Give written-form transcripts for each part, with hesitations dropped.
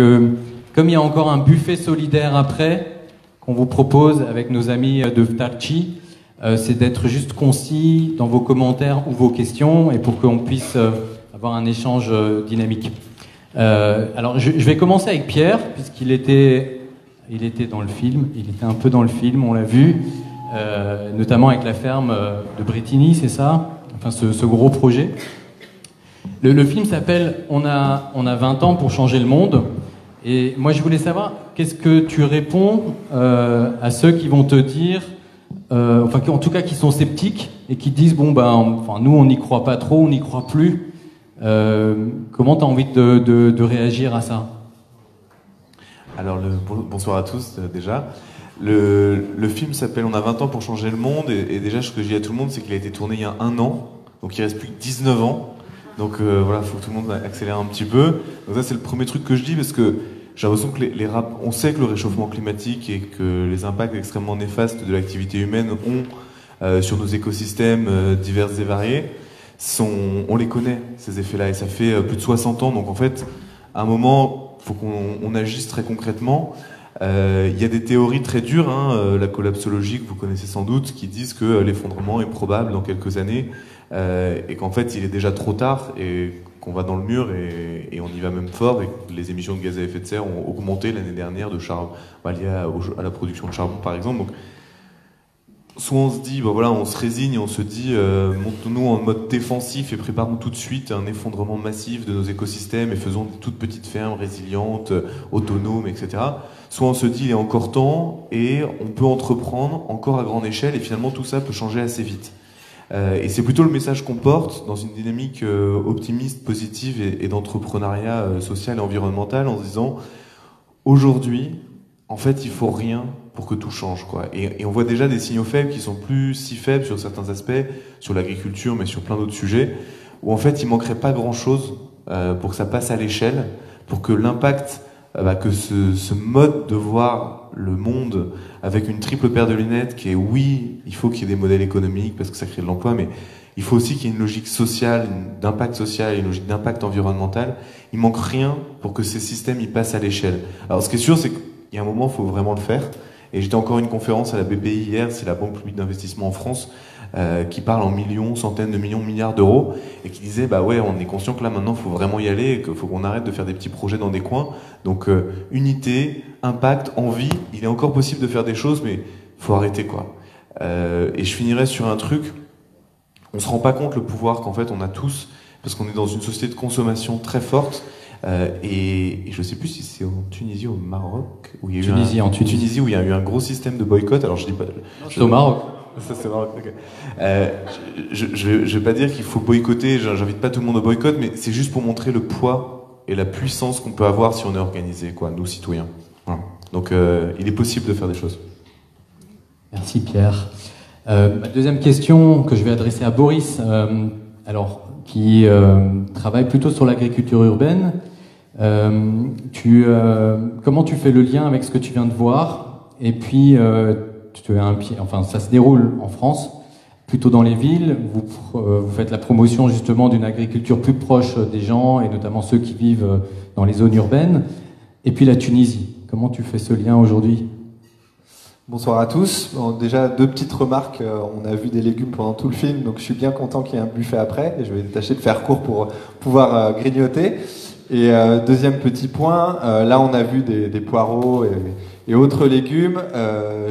que comme il y a encore un buffet solidaire après, qu'on vous propose avec nos amis de Vtarchi, c'est d'être juste concis dans vos commentaires ou vos questions et pour qu'on puisse avoir un échange dynamique. Alors je vais commencer avec Pierre, puisqu'il était dans le film, il était un peu dans le film, on l'a vu, notamment avec la ferme de Bretigny, c'est ça? Enfin ce gros projet. Le film s'appelle On a 20 ans pour changer le monde. Et moi, je voulais savoir, qu'est-ce que tu réponds à ceux qui vont te dire, en tout cas qui sont sceptiques et qui disent, bon, nous, on n'y croit pas trop, on n'y croit plus. Comment tu as envie de réagir à ça? Alors, bonsoir à tous, déjà. Le film s'appelle On a 20 ans pour changer le monde. Et déjà, ce que je dis à tout le monde, c'est qu'il a été tourné il y a 1 an. Donc, il reste plus que 19 ans. Donc voilà, il faut que tout le monde accélère un petit peu. Donc ça, c'est le premier truc que je dis, parce que j'ai l'impression que on sait que le réchauffement climatique et que les impacts extrêmement néfastes de l'activité humaine ont sur nos écosystèmes divers et variés, on les connaît, ces effets-là, et ça fait plus de 60 ans. Donc en fait, à un moment, il faut qu'on agisse très concrètement. Il y a des théories très dures, la collapsologie que vous connaissez sans doute, qui disent que l'effondrement est probable dans quelques années, et qu'en fait il est déjà trop tard et qu'on va dans le mur et on y va même fort, et que les émissions de gaz à effet de serre ont augmenté l'année dernière liées à la production de charbon par exemple. Donc soit on se dit, on se résigne, on se dit montons-nous en mode défensif et préparons tout de suite un effondrement massif de nos écosystèmes et faisons des toutes petites fermes résilientes, autonomes, etc. Soit on se dit il est encore temps et on peut entreprendre encore à grande échelle et finalement tout ça peut changer assez vite. Et c'est plutôt le message qu'on porte dans une dynamique optimiste, positive et d'entrepreneuriat social et environnemental, en se disant aujourd'hui, en fait, il faut rien pour que tout change, quoi. Et on voit déjà des signaux faibles qui sont plus si faibles sur certains aspects, sur l'agriculture, mais sur plein d'autres sujets, où en fait, il manquerait pas grand-chose pour que ça passe à l'échelle, pour que l'impact, que ce mode de voir le monde avec une triple paire de lunettes qui est, oui, il faut qu'il y ait des modèles économiques parce que ça crée de l'emploi, mais il faut aussi qu'il y ait une logique sociale, d'impact social, une logique d'impact environnemental. Il manque rien pour que ces systèmes y passent à l'échelle. Alors ce qui est sûr, c'est qu'il y a un moment, il faut vraiment le faire. Et j'étais encore à une conférence à la BPI hier, c'est la Banque publique d'investissement en France, qui parle en millions, centaines de millions, milliards d'euros, et qui disait, on est conscient que là maintenant, il faut vraiment y aller, et qu'il faut qu'on arrête de faire des petits projets dans des coins. Donc, unité, impact, envie, il est encore possible de faire des choses, mais il faut arrêter, quoi. Et je finirai sur un truc, on se rend pas compte le pouvoir qu'en fait on a tous, parce qu'on est dans une société de consommation très forte, et je sais plus si c'est en Tunisie ou au Maroc, où il y a eu Tunisie où il y a eu un gros système de boycott. Alors je dis pas. C'est au Maroc. Ça c'est Maroc. Okay. Je vais pas dire qu'il faut boycotter. J'invite pas tout le monde au boycott, mais c'est juste pour montrer le poids et la puissance qu'on peut avoir si on est organisé, quoi, nous citoyens. Voilà. Donc il est possible de faire des choses. Merci Pierre. Ma deuxième question que je vais adresser à Boris, qui travaille plutôt sur l'agriculture urbaine. Comment tu fais le lien avec ce que tu viens de voir? Et puis, ça se déroule en France, plutôt dans les villes. Vous faites la promotion justement d'une agriculture plus proche des gens, et notamment ceux qui vivent dans les zones urbaines. Et puis la Tunisie. Comment tu fais ce lien aujourd'hui? Bonsoir à tous. Bon, déjà, 2 petites remarques. On a vu des légumes pendant tout le film, donc je suis bien content qu'il y ait un buffet après. Et je vais tâcher de faire court pour pouvoir grignoter. Et deuxième petit point, là on a vu des poireaux et autres légumes.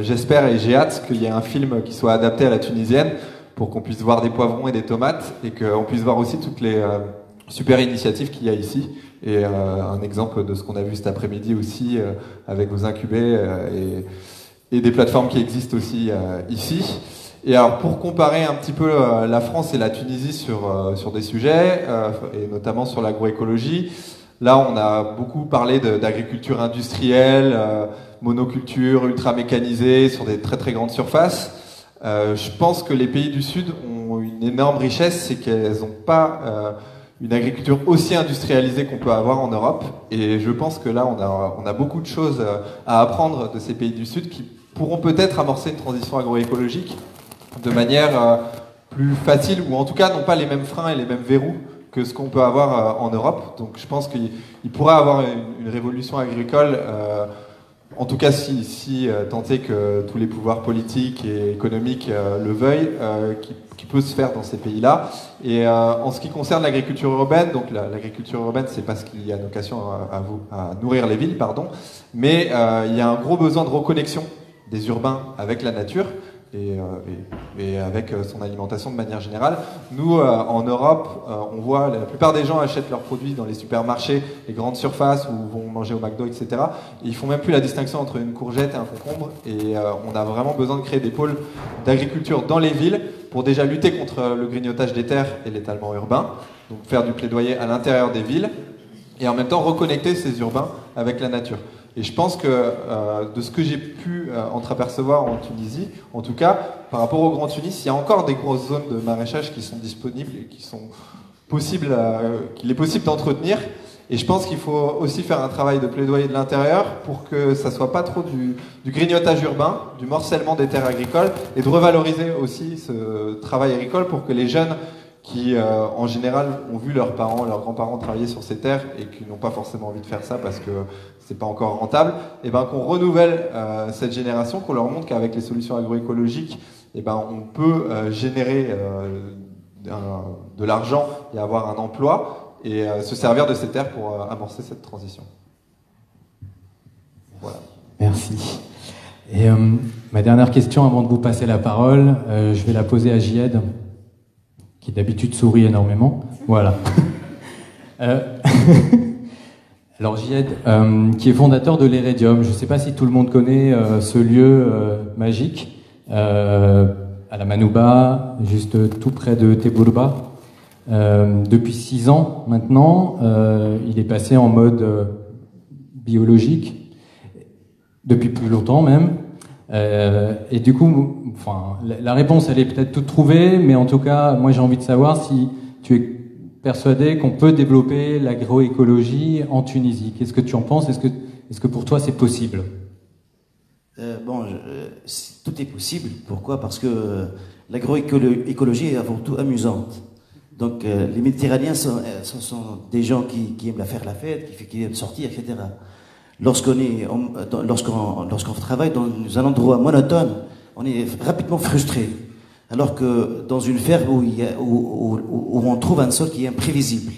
J'espère et j'ai hâte qu'il y ait un film qui soit adapté à la tunisienne pour qu'on puisse voir des poivrons et des tomates et qu'on puisse voir aussi toutes les super initiatives qu'il y a ici. Et un exemple de ce qu'on a vu cet après-midi aussi avec vos incubés et des plateformes qui existent aussi ici. Et alors pour comparer un petit peu la France et la Tunisie sur des sujets, et notamment sur l'agroécologie, là on a beaucoup parlé d'agriculture industrielle, monoculture, ultra mécanisée, sur des très très grandes surfaces. Je pense que les pays du Sud ont une énorme richesse, c'est qu'elles n'ont pas une agriculture aussi industrialisée qu'on peut avoir en Europe. Et je pense que là on a beaucoup de choses à apprendre de ces pays du Sud qui pourront peut-être amorcer une transition agroécologique de manière plus facile, ou en tout cas n'ont pas les mêmes freins et les mêmes verrous que ce qu'on peut avoir en Europe. Donc je pense qu'il pourrait avoir une révolution agricole, en tout cas si tant est que tous les pouvoirs politiques et économiques le veuillent, qui peut se faire dans ces pays-là. Et en ce qui concerne l'agriculture urbaine, donc l'agriculture urbaine, c'est parce qu'il y a vocation à nourrir les villes, pardon, mais il y a un gros besoin de reconnexion des urbains avec la nature. Et avec son alimentation de manière générale. Nous, en Europe, on voit la plupart des gens achètent leurs produits dans les supermarchés, les grandes surfaces, ou vont manger au McDo, etc. Et ils font même plus la distinction entre une courgette et un concombre. Et on a vraiment besoin de créer des pôles d'agriculture dans les villes pour déjà lutter contre le grignotage des terres et l'étalement urbain. Donc faire du plaidoyer à l'intérieur des villes et en même temps reconnecter ces urbains avec la nature. Et je pense que de ce que j'ai pu entreapercevoir en Tunisie, en tout cas, par rapport au Grand Tunis, il y a encore des grosses zones de maraîchage qui sont disponibles et qui sont possibles, qu'il est possible d'entretenir. Et je pense qu'il faut aussi faire un travail de plaidoyer de l'intérieur pour que ça soit pas trop du grignotage urbain, du morcellement des terres agricoles, et de revaloriser aussi ce travail agricole pour que les jeunes qui, en général, ont vu leurs parents, leurs grands-parents travailler sur ces terres et qui n'ont pas forcément envie de faire ça parce que c'est pas encore rentable, et ben qu'on renouvelle cette génération, qu'on leur montre qu'avec les solutions agroécologiques, et ben on peut générer de l'argent et avoir un emploi et se servir de ces terres pour amorcer cette transition. Voilà. Merci. Et ma dernière question avant de vous passer la parole, je vais la poser à Jihad, qui d'habitude sourit énormément. Voilà. Alors Jihad, qui est fondateur de l'Hérédium, je ne sais pas si tout le monde connaît ce lieu magique, à la Manouba, juste tout près de Tebourba. Depuis 6 ans maintenant, il est passé en mode biologique, depuis plus longtemps même. Et du coup, enfin, la réponse elle est peut-être toute trouvée, mais en tout cas, moi j'ai envie de savoir si tu es persuadé qu'on peut développer l'agroécologie en Tunisie. Qu'est-ce que tu en penses ? Est-ce que pour toi c'est possible ? Tout est possible. Pourquoi ? Parce que l'agroécologie est avant tout amusante. Donc les Méditerranéens sont des gens qui aiment faire la fête, qui aiment sortir, etc. Lorsqu'on travaille dans un endroit monotone, on est rapidement frustré. Alors que dans une ferme où on trouve un sol qui est imprévisible.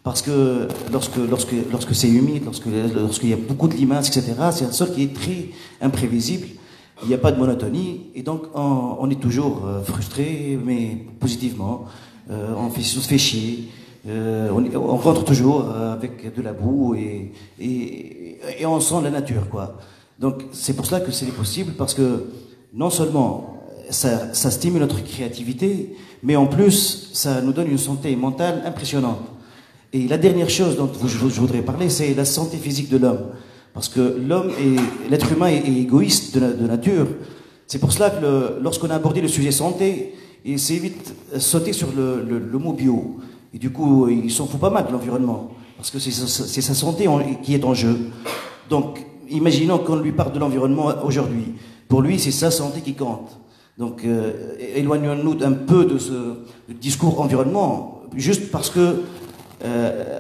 Parce que lorsque c'est humide, lorsqu'il y a beaucoup de limaces, etc., c'est un sol qui est très imprévisible. Il n'y a pas de monotonie. Et donc, on est toujours frustré, mais positivement. On se fait chier. On rentre toujours avec de la boue et on sent la nature, quoi. Donc, c'est pour cela que c'est possible, parce que non seulement ça stimule notre créativité, mais en plus, ça nous donne une santé mentale impressionnante. Et la dernière chose dont je voudrais parler, c'est la santé physique de l'homme. Parce que l'être humain est égoïste de nature. C'est pour cela que lorsqu'on a abordé le sujet santé, il s'est vite sauté sur le mot bio. Et du coup, il s'en fout pas mal de l'environnement. Parce que c'est sa santé qui est en jeu. Donc, imaginons qu'on lui parle de l'environnement aujourd'hui. Pour lui, c'est sa santé qui compte. Donc, éloignons-nous un peu de ce discours environnement, juste parce que,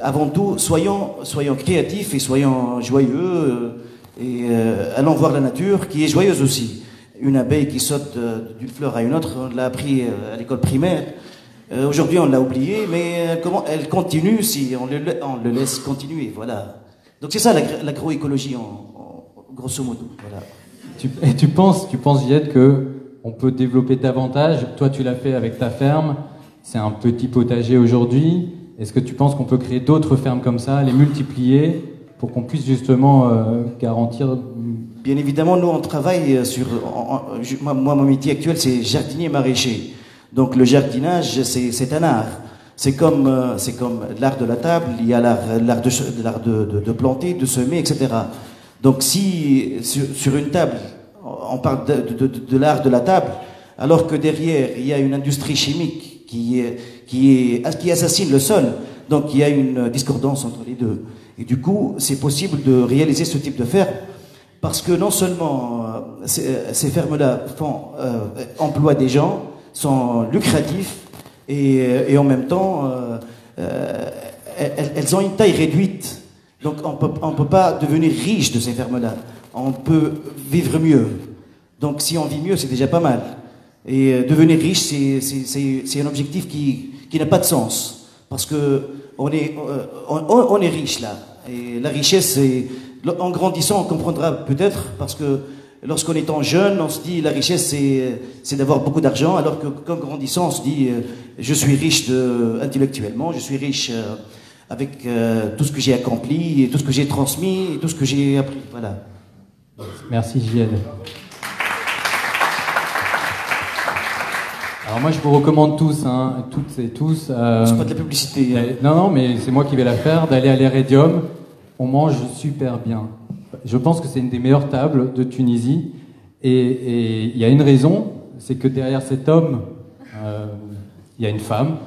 avant tout, soyons créatifs et soyons joyeux, et allons voir la nature, qui est joyeuse aussi. Une abeille qui saute d'une fleur à une autre, on l'a appris à l'école primaire. Aujourd'hui, on l'a oublié, mais elle continue si on le laisse continuer, voilà. Donc c'est ça l'agroécologie, grosso modo, voilà. Tu penses, Jihad, que on peut développer davantage? Toi, tu l'as fait avec ta ferme. C'est un petit potager aujourd'hui. Est-ce que tu penses qu'on peut créer d'autres fermes comme ça, les multiplier, pour qu'on puisse justement garantir... Bien évidemment, nous, on travaille sur... moi, mon métier actuel, c'est jardinier maraîcher. Donc, le jardinage, c'est un art. C'est comme l'art de la table, il y a l'art de planter, de semer, etc. Donc, si sur une table, on parle de l'art de la table, alors que derrière, il y a une industrie chimique qui assassine le sol, donc il y a une discordance entre les deux. Et du coup, c'est possible de réaliser ce type de ferme, parce que non seulement ces fermes-là emploient des gens, sont lucratifs, et en même temps elles ont une taille réduite. Donc on peut pas devenir riche de ces fermes-là. On peut vivre mieux. Donc si on vit mieux, c'est déjà pas mal. Et devenir riche, c'est un objectif qui n'a pas de sens. Parce que on est riche là. Et la richesse, en grandissant, on comprendra peut-être, parce que lorsqu'on est jeune, on se dit la richesse, c'est d'avoir beaucoup d'argent, alors qu'en grandissant, on se dit je suis riche intellectuellement, je suis riche avec tout ce que j'ai accompli, et tout ce que j'ai transmis, et tout ce que j'ai appris. Voilà. Merci JL. Alors moi je vous recommande tous, hein, toutes et tous... C'est pas de la publicité. Hein. Non, mais c'est moi qui vais la faire, d'aller à l'Hérédium. On mange super bien. Je pense que c'est une des meilleures tables de Tunisie. Et il y a une raison, c'est que derrière cet homme, il y a une femme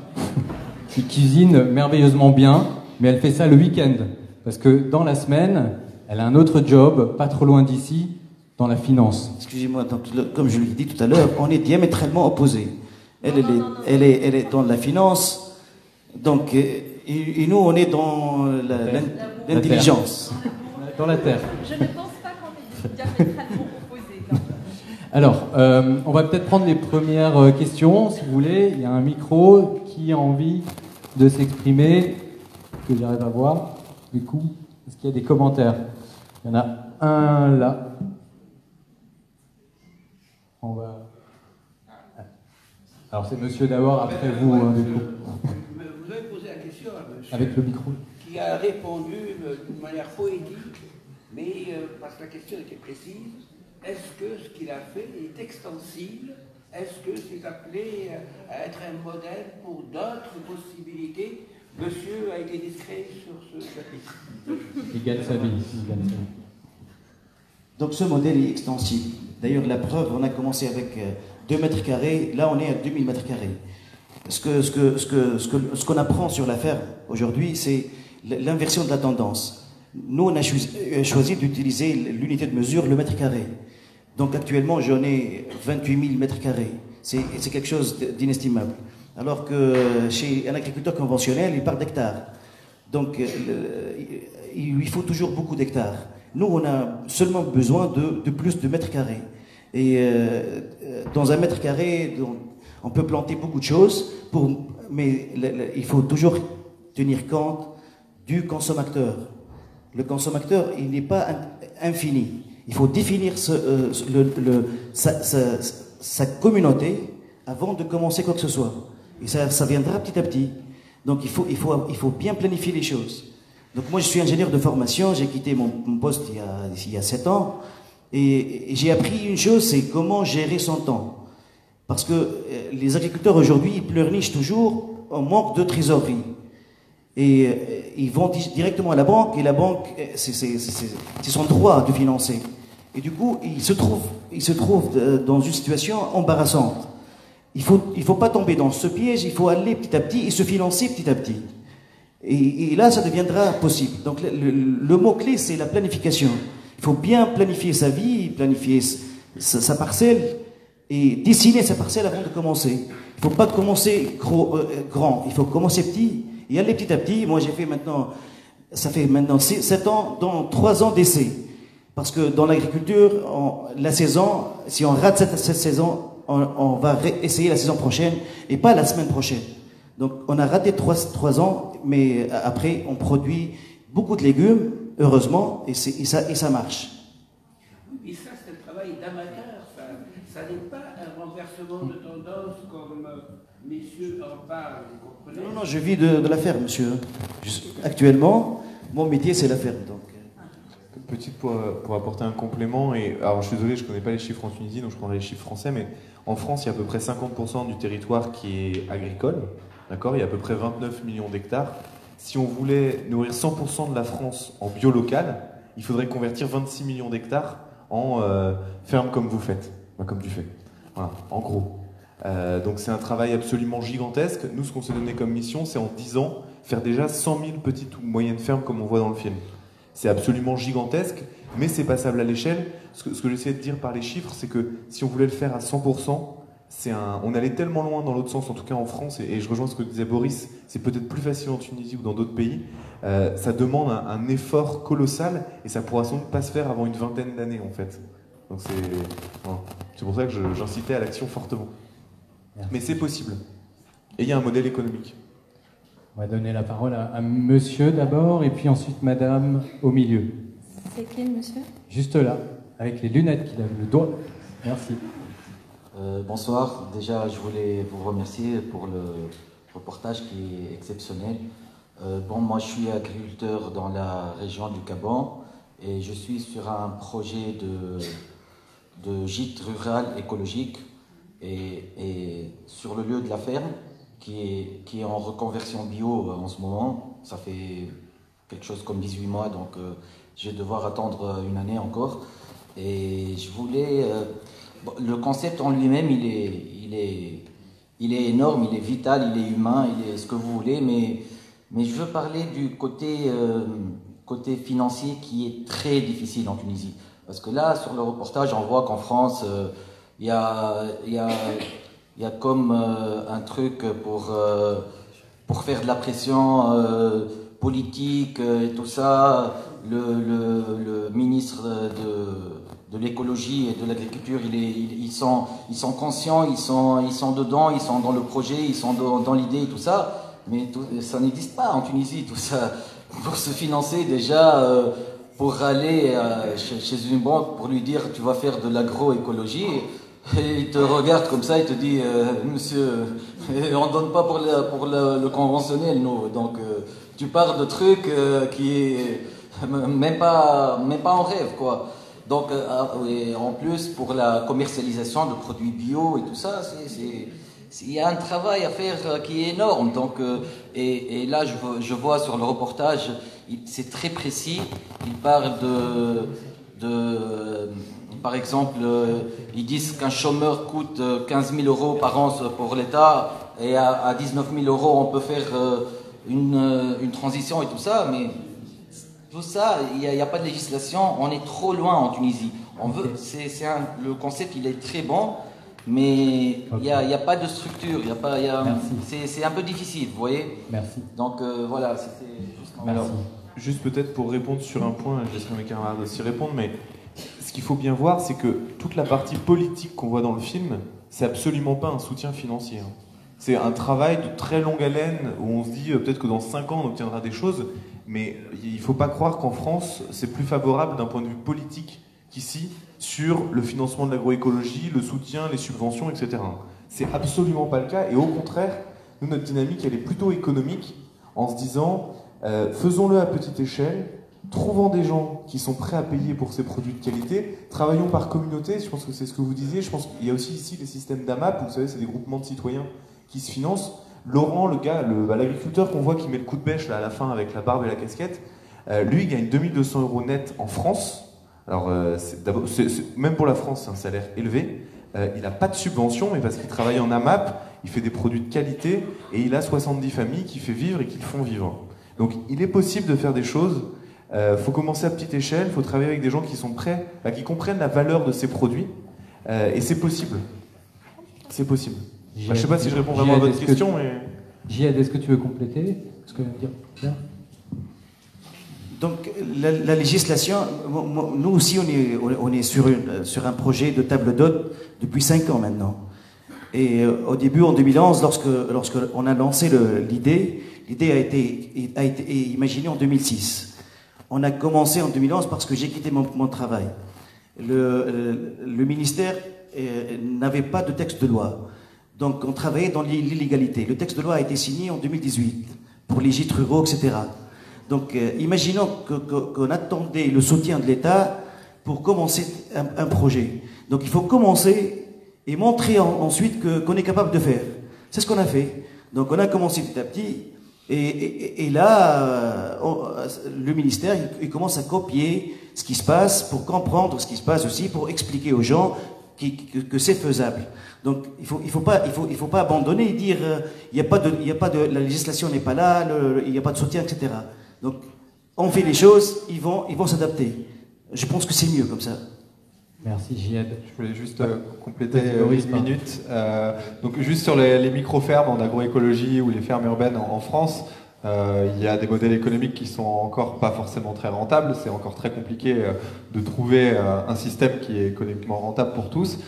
qui cuisine merveilleusement bien, mais elle fait ça le week-end. Parce que dans la semaine, elle a un autre job, pas trop loin d'ici, dans la finance. Excusez-moi, comme je l'ai dit tout à l'heure, on est diamétralement opposés. Elle est dans la finance, donc, et nous, on est dans l'intelligence. Dans la terre. Je ne pense pas qu'on est diamétralement opposés. Non. Alors, on va peut-être prendre les premières questions, si vous voulez. Il y a un micro qui a envie de s'exprimer, que j'arrive à voir. Du coup, est-ce qu'il y a des commentaires? Il y en a un là. On va... Alors c'est monsieur d'abord, après vous, du coup. Vous avez posé la question à monsieur Avec le micro. qui a répondu d'une manière poétique, mais parce que la question était précise. Est-ce que ce qu'il a fait est extensible? Est-ce que c'est appelé à être un modèle pour d'autres possibilités? Monsieur a été discret sur ce chapitre. Il gagne sa vie. Donc ce modèle est extensible. D'ailleurs, la preuve, on a commencé avec 2 mètres carrés, là on est à 2000 mètres carrés. Ce qu'on apprend sur la ferme aujourd'hui, c'est l'inversion de la tendance. Nous, on a choisi d'utiliser l'unité de mesure, le mètre carré. Donc actuellement, j'en ai 28 000 mètres carrés. C'est quelque chose d'inestimable. Alors que chez un agriculteur conventionnel, il part d'hectares. Donc il lui faut toujours beaucoup d'hectares. Nous, on a seulement besoin de plus de mètres carrés. Et dans un mètre carré, on peut planter beaucoup de choses, mais il faut toujours tenir compte du consommateur. Le consommateur, il n'est pas infini. Il faut définir sa communauté avant de commencer quoi que ce soit. Et ça viendra petit à petit. Donc il faut bien planifier les choses. Donc moi, je suis ingénieur de formation, j'ai quitté mon poste il y a 7 ans, et j'ai appris une chose, c'est comment gérer son temps. Parce que les agriculteurs aujourd'hui, ils pleurnichent toujours en manque de trésorerie. Et ils vont directement à la banque, et la banque, c'est son droit de financer. Et du coup, ils se trouvent dans une situation embarrassante. Il faut pas tomber dans ce piège, il faut aller petit à petit et se financer petit à petit. Et là, ça deviendra possible. Donc le mot-clé, c'est la planification. Il faut bien planifier sa vie, planifier sa parcelle, et dessiner sa parcelle avant de commencer. Il ne faut pas commencer grand, il faut commencer petit, et aller petit à petit. Moi, ça fait maintenant 7 ans, dans 3 ans d'essai. Parce que dans l'agriculture, la saison, si on rate cette saison, on va essayer la saison prochaine, et pas la semaine prochaine. Donc on a raté 3 ans, mais après on produit beaucoup de légumes, heureusement, et ça marche. Et ça, c'est un travail d'amateur, ça n'est pas un renversement de tendance comme messieurs en parlent, vous comprenez? Non, je vis de la ferme, monsieur. Actuellement, mon métier, c'est la ferme. Donc. Petite pour apporter un complément, et alors je suis désolé, je ne connais pas les chiffres en Tunisie, donc je prendrai les chiffres français, mais en France, il y a à peu près 50% du territoire qui est agricole, d'accord? Il y a à peu près 29 millions d'hectares. Si on voulait nourrir 100% de la France en bio local, il faudrait convertir 26 millions d'hectares en ferme comme vous faites, comme tu fais. Voilà, en gros. Donc c'est un travail absolument gigantesque. Nous, ce qu'on s'est donné comme mission, c'est en 10 ans, faire déjà 100 000 petites ou moyennes fermes comme on voit dans le film. C'est absolument gigantesque, mais c'est passable à l'échelle. Ce que j'essaie de dire par les chiffres, c'est que si on voulait le faire à 100%, on allait tellement loin dans l'autre sens, en tout cas en France, et je rejoins ce que disait Boris, c'est peut-être plus facile en Tunisie ou dans d'autres pays. Ça demande un effort colossal et ça pourra sans doute pas se faire avant une vingtaine d'années en fait. Donc c'est pour ça que j'incitais à l'action fortement. Merci. Mais c'est possible. Et il y a un modèle économique. On va donner la parole à monsieur d'abord et puis ensuite madame au milieu. C'est qui le monsieur? Juste là, avec les lunettes qu'il a le doigt. Merci. Bonsoir. Déjà, je voulais vous remercier pour le reportage qui est exceptionnel. Moi, je suis agriculteur dans la région du Gabon et je suis sur un projet de gîte rural écologique et sur le lieu de la ferme qui est en reconversion bio en ce moment. Ça fait quelque chose comme 18 mois, donc je vais devoir attendre une année encore. Et je voulais... le concept en lui-même, il est énorme, il est vital, il est humain, il est ce que vous voulez, mais je veux parler du côté financier qui est très difficile en Tunisie. Parce que là, sur le reportage, on voit qu'en France, il y a comme un truc pour faire de la pression politique et tout ça. Le ministre de l'écologie et de l'agriculture, ils sont conscients, ils sont dedans, ils sont dans le projet, ils sont dans l'idée et tout ça, mais ça n'existe pas en Tunisie, tout ça. Pour se financer déjà, pour aller chez une banque, pour lui dire tu vas faire de l'agroécologie, et il te regarde comme ça, il te dit monsieur, on ne donne pas pour le conventionnel, nous, donc tu pars de trucs qui est même pas en rêve, quoi. Donc, et en plus, pour la commercialisation de produits bio et tout ça, il y a un travail à faire qui est énorme. Donc, et là, je vois sur le reportage, c'est très précis. Il parle par exemple, ils disent qu'un chômeur coûte 15 000 euros par an pour l'État, et à 19 000 euros, on peut faire une transition et tout ça, mais... Tout ça, il n'y a pas de législation, on est trop loin en Tunisie. Le concept, il est très bon, mais il n'y a pas de structure, c'est un peu difficile, vous voyez. Merci. Donc voilà, c'était juste... Alors, juste peut-être pour répondre sur un point, je laisserai mes camarades aussi répondre, mais ce qu'il faut bien voir, c'est que toute la partie politique qu'on voit dans le film, c'est absolument pas un soutien financier. C'est un travail de très longue haleine où on se dit peut-être que dans 5 ans on obtiendra des choses, mais il ne faut pas croire qu'en France c'est plus favorable d'un point de vue politique qu'ici sur le financement de l'agroécologie, le soutien, les subventions, etc. C'est absolument pas le cas, et au contraire, nous, notre dynamique elle est plutôt économique, en se disant faisons-le à petite échelle, trouvons des gens qui sont prêts à payer pour ces produits de qualité, travaillons par communauté, je pense que c'est ce que vous disiez, je pense qu'il y a aussi ici les systèmes d'AMAP, vous savez c'est des groupements de citoyens qui se financent. Laurent, l'agriculteur qu'on voit qui met le coup de bêche là, à la fin avec la barbe et la casquette, lui il gagne 2200 € net en France. Alors même pour la France c'est un salaire élevé. Il n'a pas de subvention, mais parce qu'il travaille en AMAP, il fait des produits de qualité et il a 70 familles qui fait vivre et qui le font vivre. Donc il est possible de faire des choses. Faut commencer à petite échelle, faut travailler avec des gens qui sont prêts, qui comprennent la valeur de ces produits, et c'est possible. C'est possible. Je ne sais pas si je réponds vraiment à votre question, mais... Jihad, est-ce que tu veux compléter ce que dire là? Donc la législation, nous aussi on est sur un projet de table d'hôte depuis 5 ans maintenant. Et au début, en 2011, lorsqu'on a lancé l'idée a été imaginée en 2006. On a commencé en 2011 parce que j'ai quitté mon travail. Le ministère n'avait pas de texte de loi. Donc on travaillait dans l'illégalité. Le texte de loi a été signé en 2018 pour les gîtes ruraux, etc. Donc imaginons qu'on attendait le soutien de l'État pour commencer un projet. Donc il faut commencer et montrer ensuite qu'on est capable de faire. C'est ce qu'on a fait. Donc on a commencé petit à petit, et là, le ministère il commence à copier ce qui se passe pour comprendre ce qui se passe aussi, pour expliquer aux gens que c'est faisable. Donc il faut pas abandonner et dire la législation n'est pas là, il n'y a pas de soutien, etc. Donc on fait les choses, ils vont s'adapter. Je pense que c'est mieux comme ça. Merci Gied. Je voulais juste compléter Boris, une minute. Donc juste sur les micro-fermes en agroécologie ou les fermes urbaines en France, il y a des modèles économiques qui sont encore pas forcément très rentables. C'est encore très compliqué de trouver un système qui est économiquement rentable pour tous.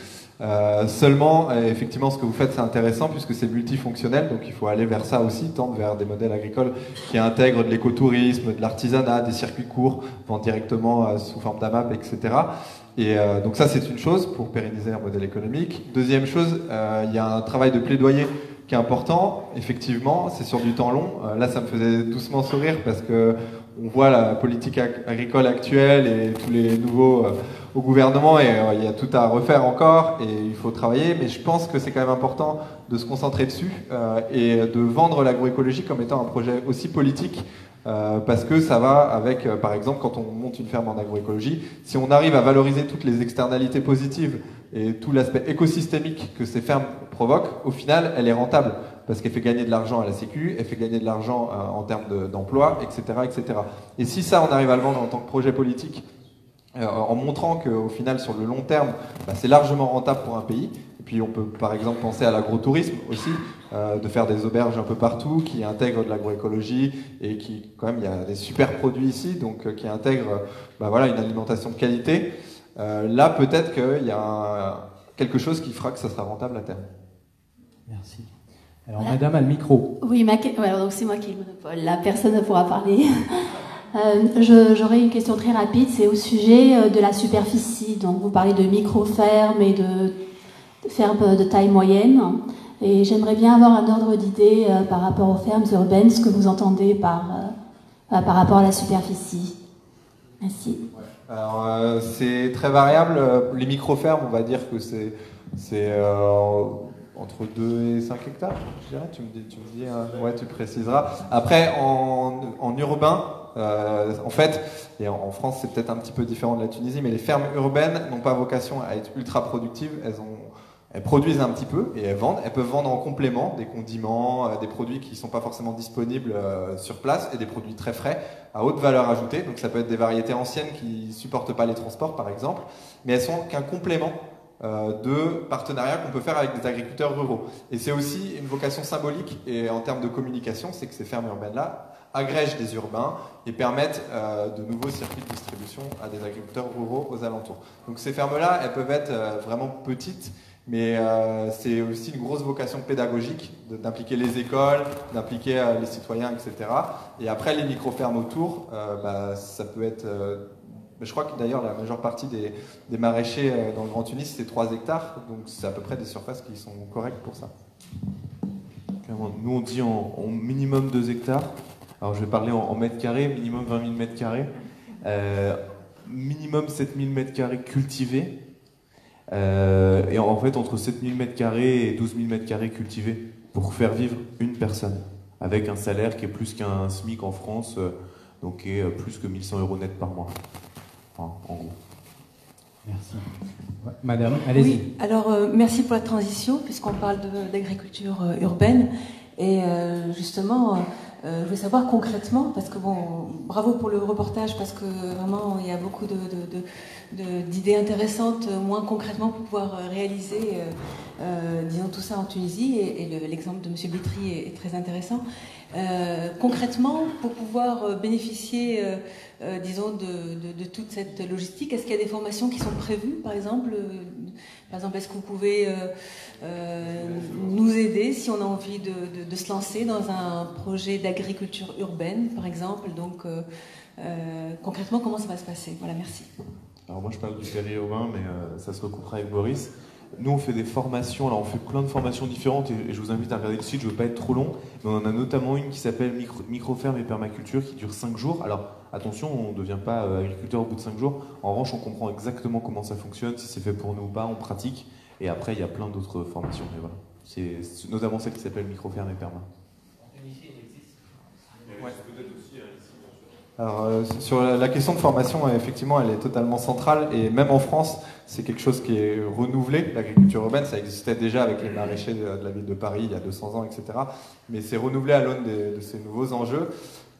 Seulement, effectivement, ce que vous faites, c'est intéressant puisque c'est multifonctionnel, donc il faut aller vers ça aussi, tendre vers des modèles agricoles qui intègrent de l'écotourisme, de l'artisanat, des circuits courts, vendent directement sous forme d'AMAP, etc. Et donc ça, c'est une chose pour pérenniser un modèle économique. Deuxième chose, il y a un travail de plaidoyer qui est important. Effectivement, c'est sur du temps long. Là, ça me faisait doucement sourire parce que on voit la politique agricole actuelle et tous les nouveaux au gouvernement et il y a tout à refaire encore et il faut travailler, mais je pense que c'est quand même important de se concentrer dessus et de vendre l'agroécologie comme étant un projet aussi politique parce que ça va avec, par exemple, quand on monte une ferme en agroécologie, si on arrive à valoriser toutes les externalités positives et tout l'aspect écosystémique que ces fermes provoquent, au final, elle est rentable parce qu'elle fait gagner de l'argent à la Sécu, elle fait gagner de l'argent en termes d'emploi, etc., etc. Et si ça, on arrive à le vendre en tant que projet politique, en montrant qu'au final, sur le long terme, c'est largement rentable pour un pays. Et puis on peut par exemple penser à l'agrotourisme aussi, de faire des auberges un peu partout qui intègrent de l'agroécologie et qui, quand même, il y a des super produits ici, donc qui intègrent voilà, une alimentation de qualité. Là, peut-être qu'il y a quelque chose qui fera que ça sera rentable à terme. Merci. Alors, madame a le micro. Oui, alors, donc c'est moi qui ai le monopole. La personne ne pourra parler. J'aurais une question très rapide, c'est au sujet de la superficie. Donc vous parlez de micro-fermes et de fermes de taille moyenne. Et j'aimerais bien avoir un ordre d'idée par rapport aux fermes urbaines, ce que vous entendez par rapport à la superficie. Merci. Alors c'est très variable. Les micro-fermes, on va dire que c'est entre 2 et 5 hectares, je dirais. Tu me dis ouais, tu préciseras. Après, en urbain, en fait, et en France c'est peut-être un petit peu différent de la Tunisie, mais les fermes urbaines n'ont pas vocation à être ultra productives. Elles produisent un petit peu et elles vendent. Elles peuvent vendre en complément des condiments, des produits qui ne sont pas forcément disponibles sur place et des produits très frais à haute valeur ajoutée. Donc ça peut être des variétés anciennes qui ne supportent pas les transports par exemple, mais elles sont qu'un complément de partenariats qu'on peut faire avec des agriculteurs ruraux. Et c'est aussi une vocation symbolique et en termes de communication, c'est que ces fermes urbaines-là agrègent des urbains et permettent de nouveaux circuits de distribution à des agriculteurs ruraux aux alentours. Donc ces fermes-là, elles peuvent être vraiment petites, mais c'est aussi une grosse vocation pédagogique d'impliquer les écoles, d'impliquer les citoyens, etc. Et après, les micro-fermes autour, ça peut être... je crois que d'ailleurs la majeure partie des maraîchers dans le Grand Tunis, c'est 3 hectares, donc c'est à peu près des surfaces qui sont correctes pour ça. Nous on dit en minimum 2 hectares. Alors je vais parler en mètres carrés, minimum 20 000 mètres carrés, minimum 7 000 mètres carrés cultivés, et en fait entre 7 000 mètres carrés et 12 000 mètres carrés cultivés pour faire vivre une personne, avec un salaire qui est plus qu'un SMIC en France, donc qui est plus que 1 100 € net par mois, enfin, en gros. Merci. Madame, allez-y. Oui, alors merci pour la transition, puisqu'on parle d'agriculture urbaine. Et justement, je voulais savoir concrètement, parce que bravo pour le reportage, parce que vraiment il y a beaucoup d'idées intéressantes, moins concrètement pour pouvoir réaliser, disons tout ça en Tunisie, et l'exemple de M. Bitry est très intéressant. Concrètement, pour pouvoir bénéficier, disons, de toute cette logistique, est-ce qu'il y a des formations qui sont prévues, par exemple, est-ce que vous pouvez nous aider si on a envie de se lancer dans un projet d'agriculture urbaine, par exemple? Donc, concrètement, comment ça va se passer? Voilà, merci. Alors moi, je parle du périurbain, mais ça se recoupera avec Boris. Nous, on fait des formations, alors on fait plein de formations différentes, et je vous invite à regarder le site, je ne veux pas être trop long, mais on en a notamment une qui s'appelle Microferme et Permaculture, qui dure 5 jours. Alors, attention, on ne devient pas agriculteur au bout de 5 jours. En revanche, on comprend exactement comment ça fonctionne, si c'est fait pour nous ou pas, on pratique. Et après, il y a plein d'autres formations. Mais voilà. C'est notamment celle qui s'appelle Microferme et Perma. En Tunisie, elle existe. Ouais. Peut-être aussi ici. Alors, sur la question de formation, effectivement, elle est totalement centrale. Et même en France, c'est quelque chose qui est renouvelé. L'agriculture urbaine, ça existait déjà avec les maraîchers de la ville de Paris il y a 200 ans, etc. Mais c'est renouvelé à l'aune de ces nouveaux enjeux.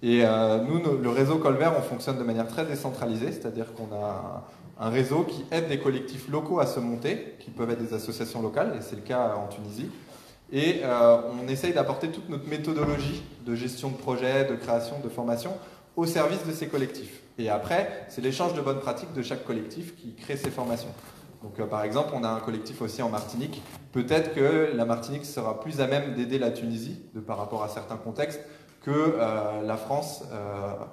Et nous, le réseau Colvert, on fonctionne de manière très décentralisée, c'est-à-dire qu'on a un réseau qui aide des collectifs locaux à se monter, qui peuvent être des associations locales, et c'est le cas en Tunisie. Et on essaye d'apporter toute notre méthodologie de gestion de projet, de création, de formation au service de ces collectifs. Et après, c'est l'échange de bonnes pratiques de chaque collectif qui crée ces formations. Donc par exemple, on a un collectif aussi en Martinique. Peut-être que la Martinique sera plus à même d'aider la Tunisie, par rapport à certains contextes, que la France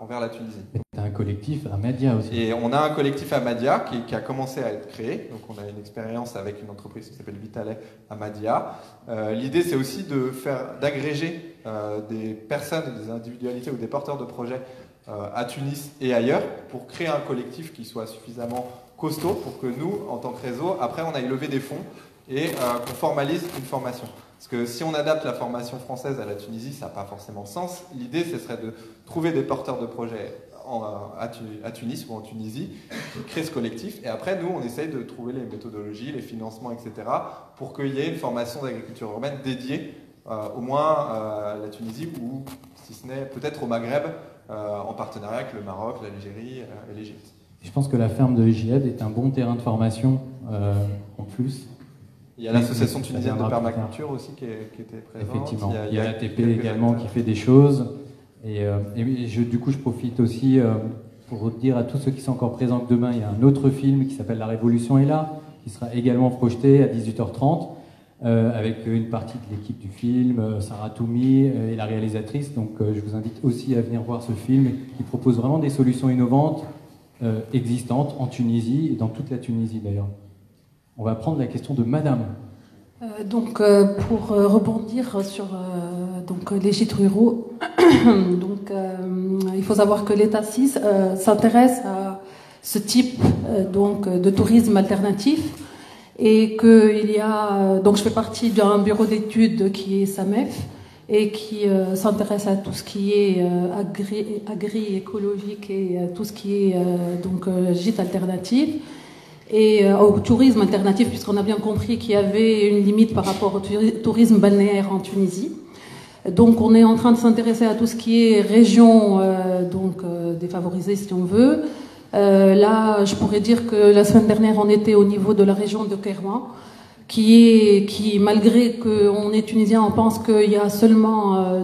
envers la Tunisie. Tu as un collectif à Madia aussi. Et on a un collectif à Madia qui a commencé à être créé. Donc on a une expérience avec une entreprise qui s'appelle Vitalet à Madia. L'idée, c'est aussi d'agréger des personnes, des individualités ou des porteurs de projets à Tunis et ailleurs pour créer un collectif qui soit suffisamment costaud pour que nous, en tant que réseau, après on aille lever des fonds et qu'on formalise une formation. Parce que si on adapte la formation française à la Tunisie, ça n'a pas forcément de sens. L'idée, ce serait de trouver des porteurs de projets à Tunis ou en Tunisie qui créent ce collectif. Et après, nous, on essaye de trouver les méthodologies, les financements, etc. pour qu'il y ait une formation d'agriculture urbaine dédiée au moins à la Tunisie ou, si ce n'est peut-être au Maghreb, en partenariat avec le Maroc, l'Algérie et l'Égypte. Je pense que la ferme de Jihad est un bon terrain de formation en plus. Il y a l'association tunisienne de permaculture aussi qui était présente. Effectivement, il y a l'ATP également qui fait des choses. Et du coup, je profite aussi pour dire à tous ceux qui sont encore présents que demain, il y a un autre film qui s'appelle La Révolution est là, qui sera également projeté à 18h30, avec une partie de l'équipe du film, Sarah Toumi et la réalisatrice. Donc je vous invite aussi à venir voir ce film qui propose vraiment des solutions innovantes existantes en Tunisie et dans toute la Tunisie d'ailleurs. On va prendre la question de Madame. Pour rebondir sur les gîtes ruraux, il faut savoir que l'État 6 s'intéresse à ce type de tourisme alternatif et qu'il y a je fais partie d'un bureau d'études qui est SAMEF et qui s'intéresse à tout ce qui est agri-écologique et tout ce qui est gîte alternatif. Et au tourisme alternatif, puisqu'on a bien compris qu'il y avait une limite par rapport au tourisme balnéaire en Tunisie. Donc on est en train de s'intéresser à tout ce qui est région défavorisée, si on veut. Là, je pourrais dire que la semaine dernière, on était au niveau de la région de Kairouan, qui malgré qu'on est tunisien, on pense qu'il y a seulement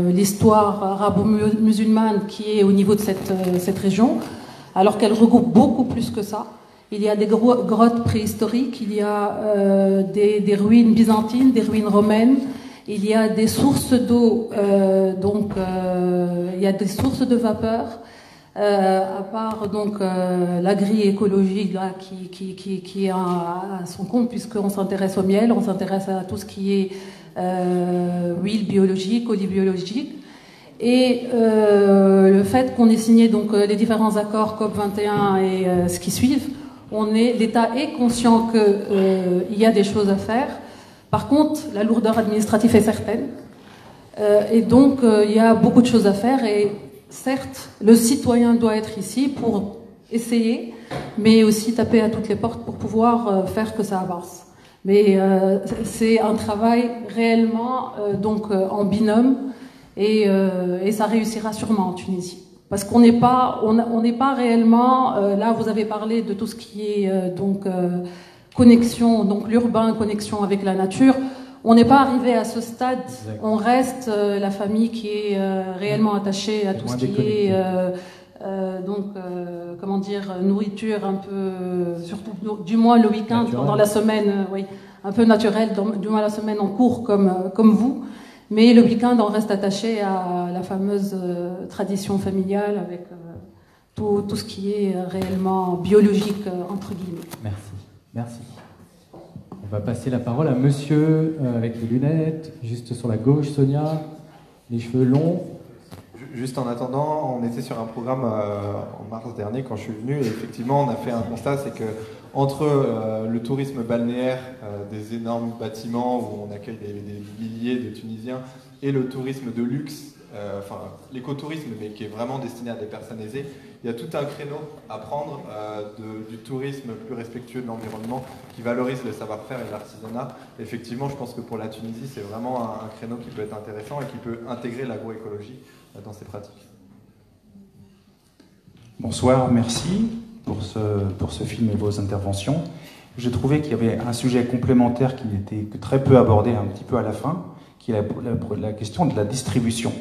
l'histoire arabo-musulmane qui est au niveau de cette région, alors qu'elle regroupe beaucoup plus que ça. Il y a des grottes préhistoriques, il y a des ruines byzantines, des ruines romaines, il y a des sources d'eau, il y a des sources de vapeur, à part l'agri-écologie là, qui est à son compte, puisqu'on s'intéresse au miel, on s'intéresse à tout ce qui est huile biologique, olive biologique. Et le fait qu'on ait signé les différents accords COP21 et ce qui suivent, l'État est conscient qu'il y a des choses à faire. Par contre, la lourdeur administrative est certaine. Et donc, il y a beaucoup de choses à faire. Et certes, le citoyen doit être ici pour essayer, mais aussi taper à toutes les portes pour pouvoir faire que ça avance. Mais c'est un travail réellement en binôme et ça réussira sûrement en Tunisie. Parce qu'on n'est pas réellement... là, vous avez parlé de tout ce qui est connexion, l'urbain, connexion avec la nature. On n'est pas arrivé à ce stade. Exact. On reste la famille qui est réellement attachée à tout ce qui est... nourriture un peu... surtout du moins le week-end, dans la semaine, oui, un peu naturel, du moins la semaine en cours comme vous. Mais le week-end, on reste attaché à la fameuse tradition familiale avec tout ce qui est réellement biologique, entre guillemets. Merci. On va passer la parole à monsieur avec les lunettes, juste sur la gauche, Sonia, les cheveux longs. Juste en attendant, on était sur un programme en mars dernier quand je suis venu et effectivement on a fait un constat, c'est que entre le tourisme balnéaire, des énormes bâtiments où on accueille des milliers de Tunisiens et le tourisme de luxe, l'écotourisme mais qui est vraiment destiné à des personnes aisées, il y a tout un créneau à prendre du tourisme plus respectueux de l'environnement qui valorise le savoir-faire et l'artisanat. Effectivement, je pense que pour la Tunisie, c'est vraiment un créneau qui peut être intéressant et qui peut intégrer l'agroécologie dans ces pratiques. Bonsoir, merci pour ce film et vos interventions. J'ai trouvé qu'il y avait un sujet complémentaire qui n'était que très peu abordé un petit peu à la fin, qui est la question de la distribution.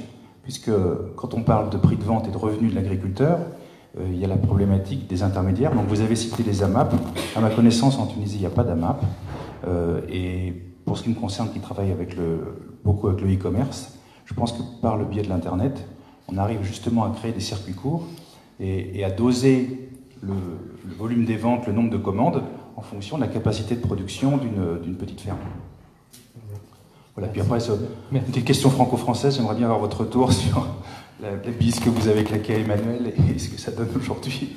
Puisque quand on parle de prix de vente et de revenus de l'agriculteur, il y a la problématique des intermédiaires. Donc vous avez cité les AMAP. À ma connaissance, en Tunisie, il n'y a pas d'AMAP. Et pour ce qui me concerne, qui travaille beaucoup avec le e-commerce, je pense que par le biais de l'Internet, on arrive justement à créer des circuits courts et à doser le volume des ventes, le nombre de commandes, en fonction de la capacité de production d'une petite ferme. Voilà, puis après, une petite question franco-française, j'aimerais bien avoir votre retour sur la bise que vous avez claquée à Emmanuel et ce que ça donne aujourd'hui.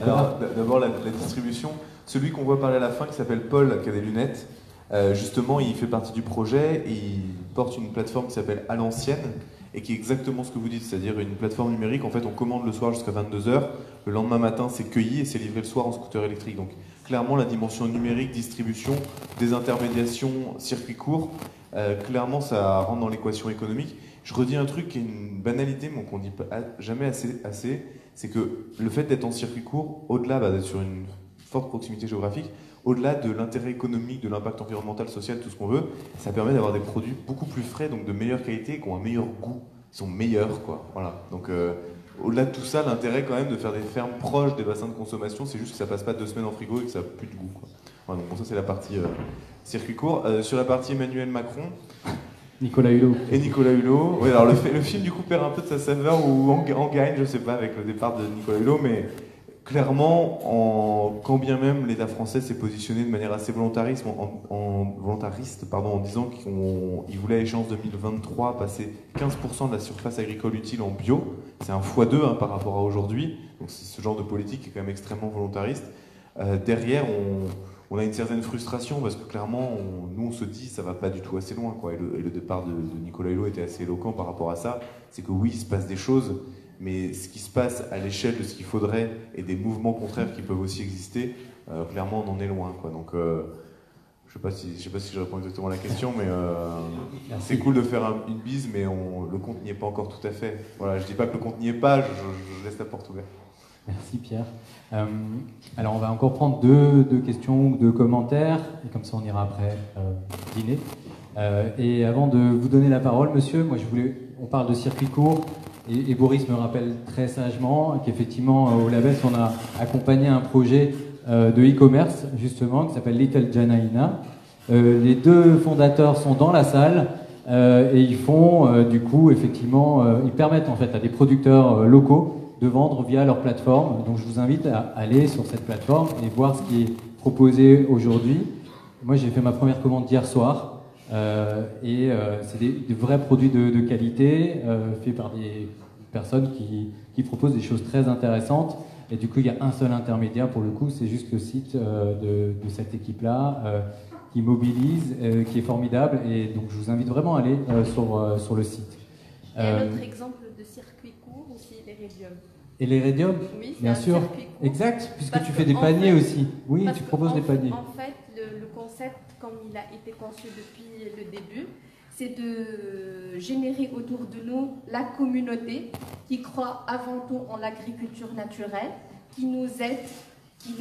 Alors, d'abord, la distribution. Celui qu'on voit parler à la fin, qui s'appelle Paul, qui a des lunettes, justement, il fait partie du projet et il porte une plateforme qui s'appelle À l'ancienne et qui est exactement ce que vous dites, c'est-à-dire une plateforme numérique. En fait, on commande le soir jusqu'à 22h, le lendemain matin, c'est cueilli et c'est livré le soir en scooter électrique. Donc, clairement, la dimension numérique, distribution, désintermédiation, circuit court, clairement, ça rentre dans l'équation économique. Je redis un truc qui est une banalité, mais qu'on ne dit jamais assez, c'est que le fait d'être en circuit court, au-delà d'être sur une forte proximité géographique, au-delà de l'intérêt économique, de l'impact environnemental, social, tout ce qu'on veut, ça permet d'avoir des produits beaucoup plus frais, donc de meilleure qualité, et qui ont un meilleur goût. Ils sont meilleurs, quoi. Voilà. Donc, au-delà de tout ça, l'intérêt quand même de faire des fermes proches des bassins de consommation, c'est juste que ça passe pas 2 semaines en frigo et que ça n'a plus de goût, quoi. Voilà, donc bon, ça c'est la partie circuit court. Sur la partie Emmanuel Macron... Nicolas Hulot. Et Nicolas Hulot. Oui, alors le film du coup perd un peu de sa saveur ou en gagne, je sais pas, avec le départ de Nicolas Hulot, mais clairement, quand bien même l'État français s'est positionné de manière assez volontariste, en disant qu'il voulait à échéance 2023 passer 15% de la surface agricole utile en bio, c'est un x2 par rapport à aujourd'hui, donc c'est ce genre de politique qui est quand même extrêmement volontariste. Derrière, on a une certaine frustration parce que clairement, nous on se dit ça va pas du tout assez loin, quoi. Et le départ de Nicolas Hulot était assez éloquent par rapport à ça. C'est que oui, il se passe des choses, mais ce qui se passe à l'échelle de ce qu'il faudrait et des mouvements contraires qui peuvent aussi exister, clairement on en est loin, quoi. Donc je sais pas si je réponds exactement à la question, mais c'est cool de faire une bise, mais le compte n'y est pas encore tout à fait. Voilà, je dis pas que le compte n'y est pas, je laisse la porte ouverte. Merci Pierre. Alors on va encore prendre deux questions ou 2 commentaires, et comme ça on ira après dîner. Et avant de vous donner la parole, monsieur, on parle de circuit court, et Boris me rappelle très sagement qu'effectivement au Labels on a accompagné un projet de e-commerce justement qui s'appelle Little Janaïna. Les 2 fondateurs sont dans la salle et ils font du coup effectivement, ils permettent en fait à des producteurs locaux de vendre via leur plateforme. Donc je vous invite à aller sur cette plateforme et voir ce qui est proposé aujourd'hui. Moi j'ai fait ma première commande hier soir et c'est des vrais produits de qualité faits par des personnes qui proposent des choses très intéressantes. Et du coup il y a un seul intermédiaire pour le coup, c'est juste le site de cette équipe-là qui mobilise, qui est formidable. Et donc je vous invite vraiment à aller sur le site. Et un autre exemple de circuit court aussi, les Radium. Et les Radium, oui, bien sûr. Exact, puisque tu fais des paniers aussi. Oui, tu proposes des paniers. En fait, le concept, comme il a été conçu depuis le début, c'est de générer autour de nous la communauté qui croit avant tout en l'agriculture naturelle, qui nous aide, qui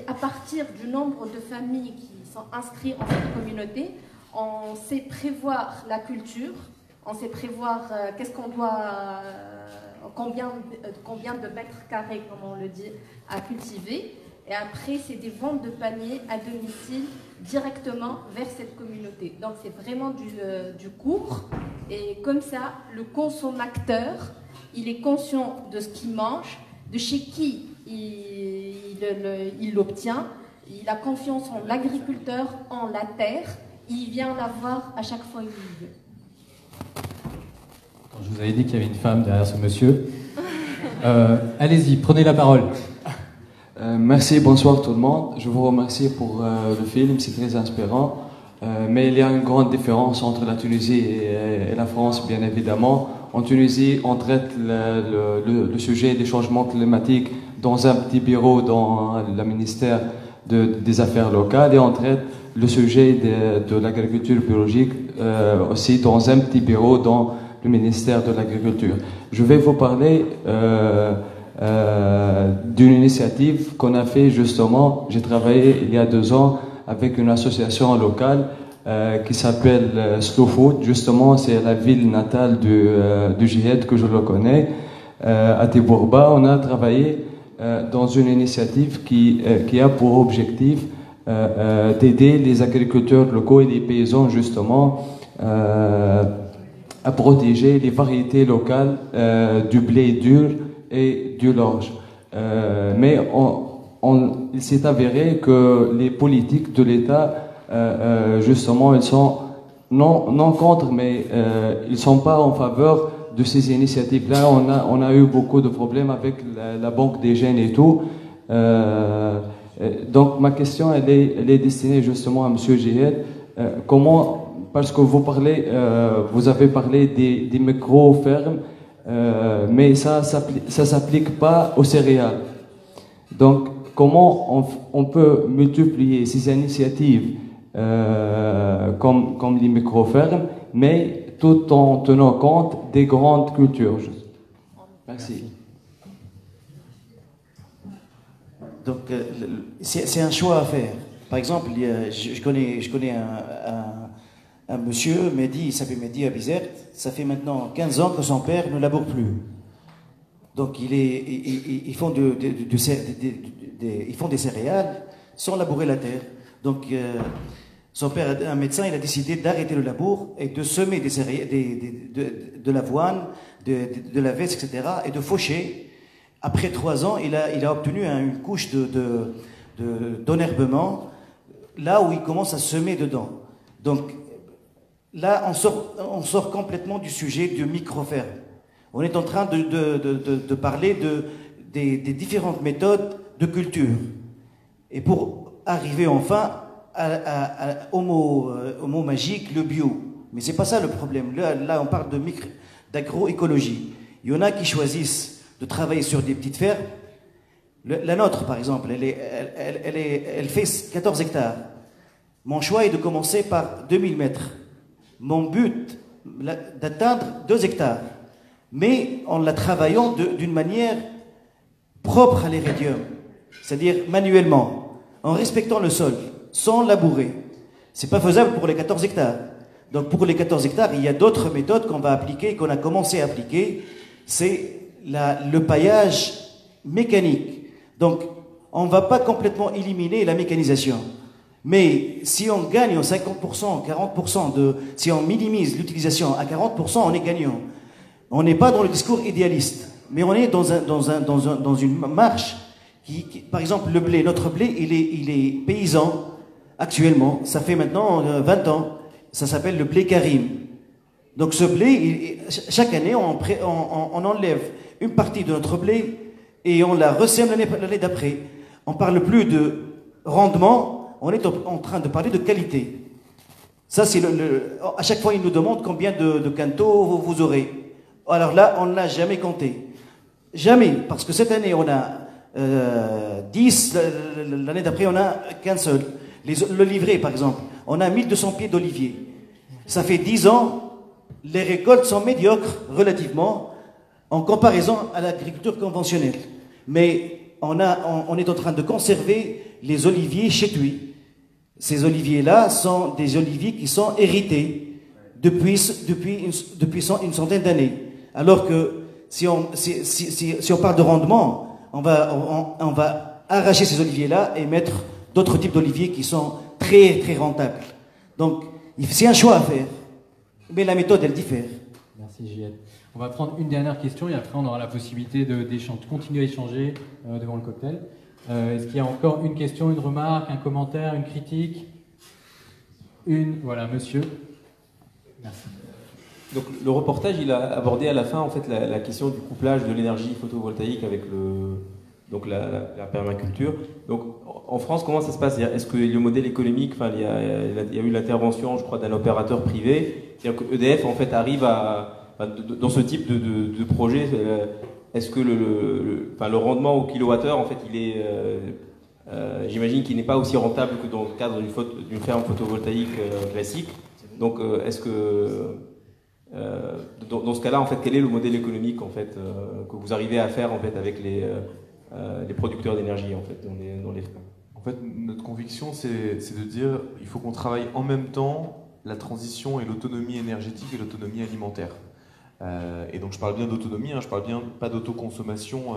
à partir du nombre de familles qui sont inscrites en cette communauté, on sait prévoir la culture, on sait prévoir qu'est-ce qu'on doit, combien de mètres carrés, comme on le dit, à cultiver. Et après, c'est des ventes de paniers à domicile directement vers cette communauté. Donc, c'est vraiment du court. Et comme ça, le consommateur, il est conscient de ce qu'il mange, de chez qui il l'obtient. Il a confiance en l'agriculteur, en la terre. Il vient la voir à chaque fois où il veut. Quand je vous avais dit qu'il y avait une femme derrière ce monsieur. Allez-y, prenez la parole. Merci, bonsoir tout le monde. Je vous remercie pour le film, c'est très inspirant. Mais il y a une grande différence entre la Tunisie et la France, bien évidemment. En Tunisie, on traite le sujet des changements climatiques dans un petit bureau dans le ministère des Affaires locales, et on traite le sujet de l'agriculture biologique aussi dans un petit bureau dans le ministère de l'Agriculture. Je vais vous parler d'une initiative qu'on a fait justement. J'ai travaillé il y a 2 ans avec une association locale qui s'appelle Slow Food. Justement, c'est la ville natale du Jihad que je le connais. À Tibourba, on a travaillé dans une initiative qui a pour objectif d'aider les agriculteurs locaux et les paysans justement à protéger les variétés locales du blé dur et du l'orge. Mais il s'est avéré que les politiques de l'État, justement, ils sont non contre, mais ils ne sont pas en faveur de ces initiatives-là. On a eu beaucoup de problèmes avec la Banque des Gènes et tout. Donc ma question, elle est destinée justement à M. Jihad. Parce que vous avez parlé des micro-fermes, mais ça s'applique pas aux céréales. Donc, comment on peut multiplier ces initiatives comme les micro-fermes, mais tout en tenant compte des grandes cultures? Merci. Donc, c'est un choix à faire. Par exemple, je connais un monsieur, Mehdi, il s'appelle Mehdi Abizert, ça fait maintenant 15 ans que son père ne laboure plus. Donc ils font des céréales sans labourer la terre. Donc son père, un médecin, il a décidé d'arrêter le labour et de semer des céréales, de l'avoine, de la veste, etc. et de faucher. Après 3 ans, il a obtenu une couche d'enherbement là où il commence à semer dedans. Donc là, on sort complètement du sujet du micro-ferme. On est en train de parler des différentes méthodes de culture. Et pour arriver enfin au mot magique, le bio. Mais c'est pas ça le problème. Là on parle d'agroécologie. Il y en a qui choisissent de travailler sur des petites fermes. La nôtre, par exemple, elle fait 14 hectares. Mon choix est de commencer par 2000 mètres. Mon but, d'atteindre 2 hectares. Mais en la travaillant d'une manière propre à l'iridium, c'est-à-dire manuellement, en respectant le sol, sans labourer. C'est pas faisable pour les 14 hectares. Donc pour les 14 hectares, il y a d'autres méthodes qu'on va appliquer, qu'on a commencé à appliquer. C'est le paillage mécanique. Donc on ne va pas complètement éliminer la mécanisation. Mais si on gagne en 50%, 40%, si on minimise l'utilisation à 40%, on est gagnant. On n'est pas dans le discours idéaliste, mais on est dans une marche par exemple, le blé, notre blé, il est paysan actuellement. Ça fait maintenant 20 ans. Ça s'appelle le blé Karim. Donc ce blé, chaque année, on enlève une partie de notre blé et on la ressème l'année d'après. On ne parle plus de rendement, on est en train de parler de qualité. Ça, c'est à chaque fois, ils nous demandent combien de quintaux vous aurez. Alors là, on ne l'a jamais compté. Jamais, parce que cette année, on a 10, l'année d'après, on n'a qu'un seul. Le livret, par exemple, on a 1200 pieds d'olivier. Ça fait 10 ans, les récoltes sont médiocres, relativement, en comparaison à l'agriculture conventionnelle. Mais on est en train de conserver les oliviers chétuis. Ces oliviers-là sont des oliviers qui sont hérités depuis une centaine d'années. Alors que si on parle de rendement, on va arracher ces oliviers-là et mettre d'autres types d'oliviers qui sont très, très rentables. Donc, c'est un choix à faire. Mais la méthode, elle diffère. Merci, Juliette. On va prendre une dernière question et après on aura la possibilité de continuer à échanger devant le cocktail. Est-ce qu'il y a encore une question, une remarque, un commentaire, une critique? Voilà, monsieur. Merci. Donc le reportage, il a abordé à la fin en fait la question du couplage de l'énergie photovoltaïque avec la permaculture. Donc en France, comment ça se passe? Est-ce que le modèle économique, il y a eu l'intervention, je crois, d'un opérateur privé, c'est-à-dire que EDF en fait arrive dans ce type de projet, est-ce que le rendement au kilowattheure en fait il est j'imagine qu'il n'est pas aussi rentable que dans le cadre d'une ferme photovoltaïque classique. Donc est-ce que Dans ce cas-là, en fait, quel est le modèle économique en fait, que vous arrivez à faire en fait, avec les producteurs d'énergie en fait, dans les fermes? En fait, notre conviction, c'est de dire il faut qu'on travaille en même temps la transition et l'autonomie énergétique et l'autonomie alimentaire. Et donc je parle bien d'autonomie, je parle bien pas d'autoconsommation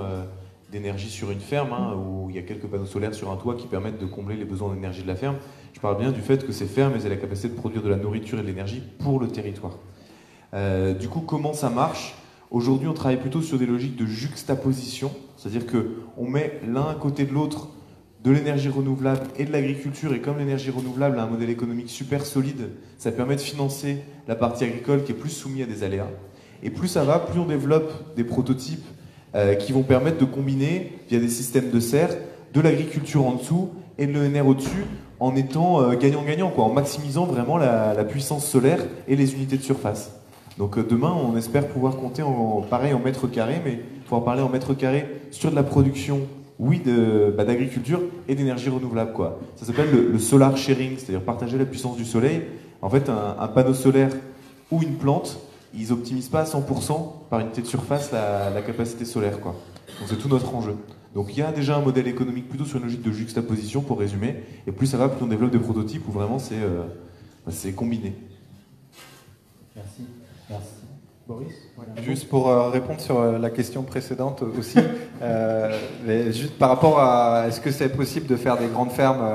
d'énergie sur une ferme, où il y a quelques panneaux solaires sur un toit qui permettent de combler les besoins d'énergie de la ferme. Je parle bien du fait que ces fermes aient la capacité de produire de la nourriture et de l'énergie pour le territoire. Du coup, comment ça marche? Aujourd'hui, on travaille plutôt sur des logiques de juxtaposition, c'est-à-dire qu'on met l'un à côté de l'autre de l'énergie renouvelable et de l'agriculture, et comme l'énergie renouvelable a un modèle économique super solide, ça permet de financer la partie agricole qui est plus soumise à des aléas. Et plus ça va, plus on développe des prototypes qui vont permettre de combiner, via des systèmes de serre, de l'agriculture en dessous et de l'ENR au-dessus, en étant gagnant-gagnant, en maximisant vraiment la puissance solaire et les unités de surface. Donc demain, on espère pouvoir compter pareil en mètres carrés, mais pouvoir parler en mètres carrés sur de la production, oui, d'agriculture et d'énergie renouvelable, quoi. Ça s'appelle le solar sharing, c'est-à-dire partager la puissance du soleil. En fait, un panneau solaire ou une plante, ils optimisent pas à 100% par unité de surface la capacité solaire, quoi. Donc c'est tout notre enjeu. Donc il y a déjà un modèle économique plutôt sur une logique de juxtaposition, pour résumer, et plus ça va, plus on développe des prototypes où vraiment c'est combiné. Merci. Merci. Boris, voilà. Juste pour répondre sur la question précédente aussi, juste par rapport à est-ce que c'est possible de faire des grandes fermes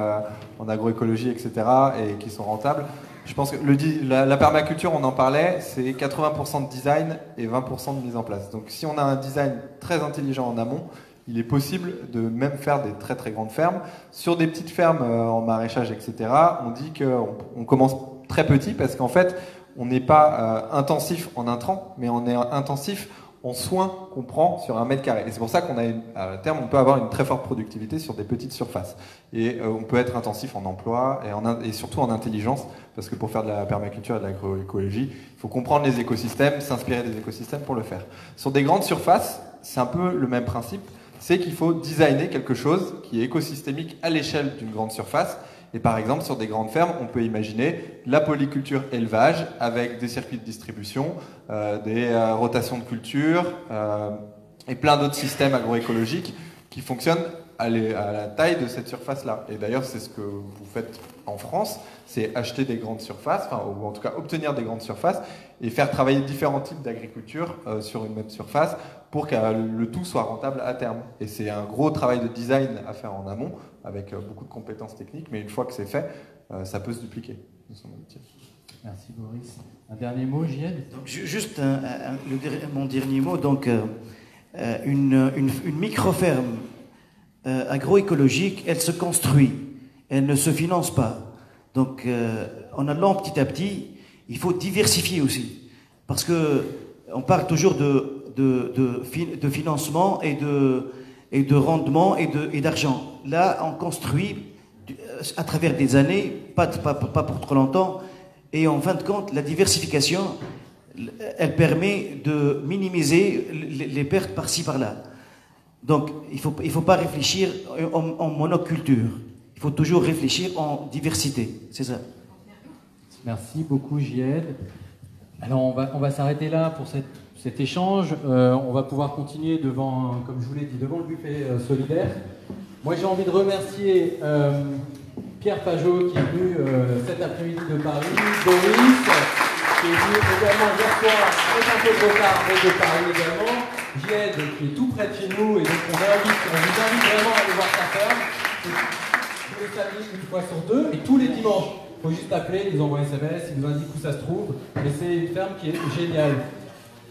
en agroécologie, etc., et qui sont rentables. Je pense que la permaculture, on en parlait, c'est 80% de design et 20% de mise en place. Donc si on a un design très intelligent en amont, il est possible de même faire des très très grandes fermes. Sur des petites fermes en maraîchage, etc., on dit qu'on commence très petit parce qu'en fait, on n'est pas intensif en intrants, mais on est intensif en soins qu'on prend sur 1 mètre carré. Et c'est pour ça à terme, on peut avoir une très forte productivité sur des petites surfaces. Et on peut être intensif en emploi et surtout en intelligence, parce que pour faire de la permaculture et de l'agroécologie, il faut comprendre les écosystèmes, s'inspirer des écosystèmes pour le faire. Sur des grandes surfaces, c'est un peu le même principe, c'est qu'il faut designer quelque chose qui est écosystémique à l'échelle d'une grande surface. Et par exemple, sur des grandes fermes, on peut imaginer la polyculture élevage avec des circuits de distribution, des rotations de culture et plein d'autres systèmes agroécologiques qui fonctionnent à la taille de cette surface-là. Et d'ailleurs, c'est ce que vous faites en France, c'est acheter des grandes surfaces, ou en tout cas obtenir des grandes surfaces et faire travailler différents types d'agriculture sur une même surface pour que le tout soit rentable à terme. Et c'est un gros travail de design à faire en amont, avec beaucoup de compétences techniques, mais une fois que c'est fait, ça peut se dupliquer. Merci Boris. Un dernier mot, Gilles? Juste mon dernier mot. Donc, une micro-ferme agroécologique, elle se construit, elle ne se finance pas. Donc, en allant petit à petit, il faut diversifier aussi, parce que on parle toujours de financement et de rendement et d'argent. Là, on construit à travers des années, pas pour trop longtemps, et en fin de compte, la diversification, elle permet de minimiser les pertes par-ci, par-là. Donc, il faut pas réfléchir en monoculture. Il faut toujours réfléchir en diversité. C'est ça. Merci beaucoup, Gied. Alors, on va s'arrêter là pour cet échange. On va pouvoir continuer devant, comme je vous l'ai dit, devant le buffet solidaire. Moi, j'ai envie de remercier Pierre Pajot qui est venu cet après-midi de Paris, Boris qui est venu également hier soir avec un peu de retard, mais de Paris également, Gied qui est tout près de chez nous, et donc on vous invite vraiment à aller voir sa ferme. Tous les samedis, une fois sur 2, et tous les dimanches. Il faut juste appeler, ils nous envoient un SMS, ils nous indiquent où ça se trouve, mais c'est une ferme qui est géniale.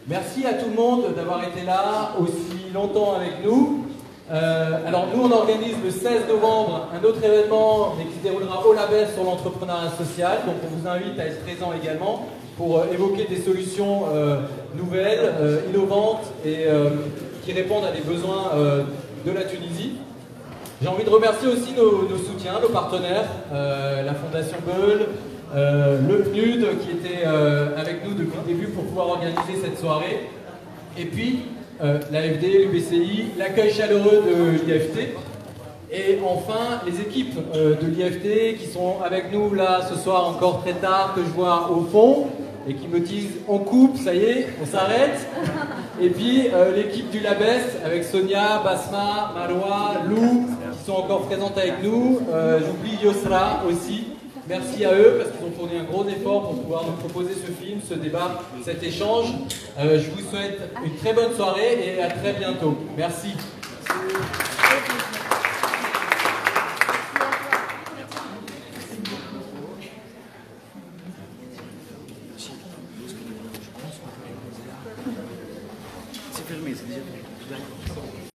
Merci à tout le monde d'avoir été là aussi longtemps avec nous. Alors nous on organise le 16 novembre un autre événement, mais qui se déroulera au Label sur l'entrepreneuriat social, donc on vous invite à être présent également pour évoquer des solutions nouvelles, innovantes et qui répondent à des besoins de la Tunisie. J'ai envie de remercier aussi nos soutiens, nos partenaires, la Fondation Beul, le PNUD qui était avec nous depuis le début pour pouvoir organiser cette soirée, et puis l'AFD, l'UBCI, l'accueil chaleureux de l'IFT, et enfin les équipes de l'IFT qui sont avec nous là ce soir encore très tard, que je vois au fond. et qui me disent on coupe, ça y est, on s'arrête. Et puis l'équipe du Labès avec Sonia, Basma, Marwa, Lou qui sont encore présentes avec nous. J'oublie Yosra aussi. Merci à eux parce qu'ils ont fourni un gros effort pour pouvoir nous proposer ce film, ce débat, cet échange. Je vous souhaite une très bonne soirée et à très bientôt. Merci. C'est fermé, c'est déjà fermé.